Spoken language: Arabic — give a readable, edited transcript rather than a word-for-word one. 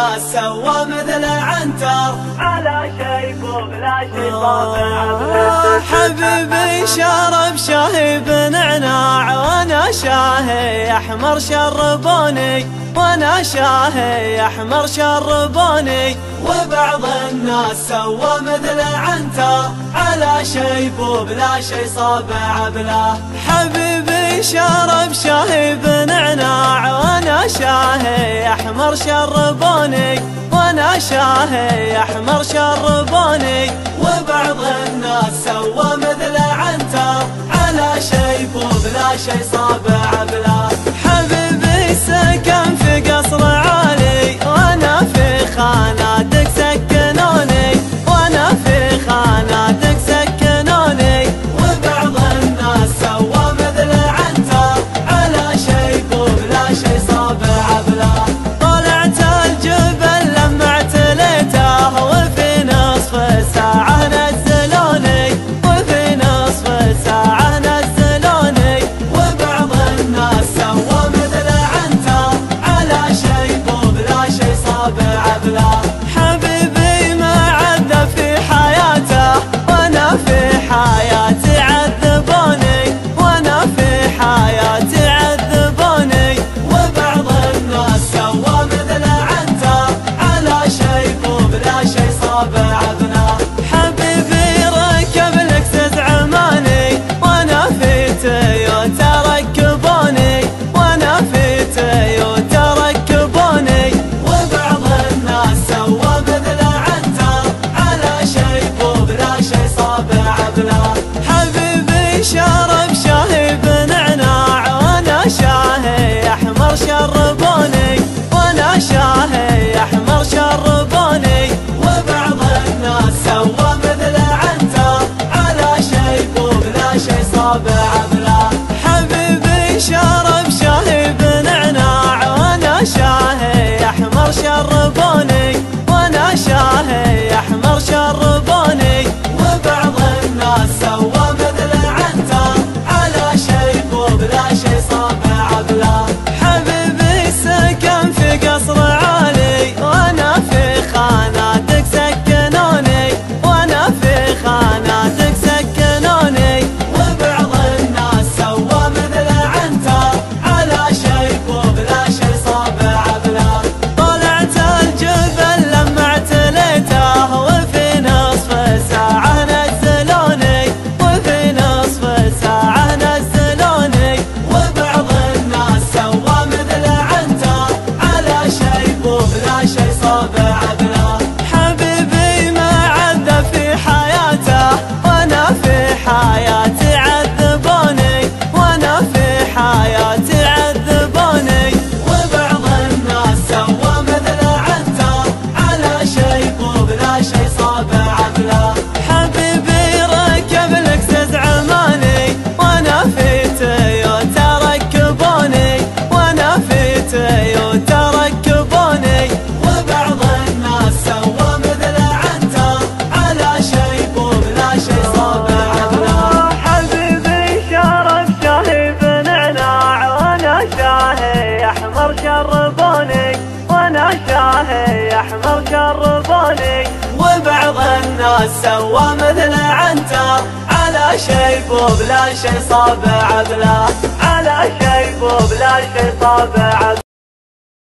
الناس سوى مثل عنتر على شيب وبلا شي صابع. حبيبي شرب شاهي بنعناع وانا شاهي احمر شربوني، وانا شاهي احمر شربوني. وبعض الناس سوى مثل عنتر على شيب وبلا شي صابع بلا. حبيبي شرب شاهي بنعناع وانا شاهي احمر شربوني، وانا شاهي احمر شربوني. وبعض الناس سوى مثل عنتر على شيب وبلا شي صابع بلا. حبيبي سكن في قصر عالي وانا في خاناتك سكنوني، وانا في خاناتك سكنوني. وبعض الناس سوى مثل عنتر على شيب وبلا شي صابع بلا. طلعت الجبل لما اعتليته وفي نصف ساعة نزلوني، وفي نصف ساعة نزلوني. وبعض الناس سوى مثل عنتر على شيب وبلا شي صابع بلا. حبيبي ما عذب في حياته وانا في حياتي عذبوني، وانا في حياتي عذبوني. وبعض الناس سوى مثل عنتر على شيب وبلا شي صابع بلا. حبيبي ركب لكسس عماني وانا في تويوتا ركبوني، وانا في تويوتا ركبوني. وبعض الناس سوى مثل عنتر على شيب وبلا شي صابع بلا. حبيبي شرب شاهي بنعناع وانا شاهي احمر شربوني، وانا شاهي احمر شربوني. وبعض الناس سوى مثل عنتر على شيب وبلا شي صابع بلا. حبيبي شرب شاهي بنعناع وانا شاهي احمر شربوني، وانا شاهي احمر شربوني. وبعض الناس سوى مثل عنتر على شيب وبلا شي صابع بلا. حبيبي سكن في قصر عالي وانا في خاناتك سكنوني، وانا في خاناتك سكنوني. وبعض الناس سوى مثل عنتر على شيب وبلا شي صابع بلا. طلعت الجبل لما اعتليته وفي نصف ساعة نزلوني، وفي نصف ساعة نزلوني. وبعض الناس سوى مثل عنتر على شيب وبلا شي صابع بلا. حبيبي ما عذب في حياته وانا في حياتي عذبوني، وانا في حياتي عذبوني. وبعض الناس سوى مثل عنتر على شيب وبلا شي صابع بلا. حبيبي ركب لكسس عماني وانا في تويوتا ركبوني، وانا في تويوتا ركبوني. وبعض الناس سوى مثل عنتر على شيب وبلا شي صابع بلا. حبيبي شرب شاهي بنعناع وانا شاهي احمر شربوني، وانا شاهي احمر شربوني. وبعض الناس سوى مثل عنتر على شيب وبلا شي صابع بلا، على شيب وبلا شي صابع.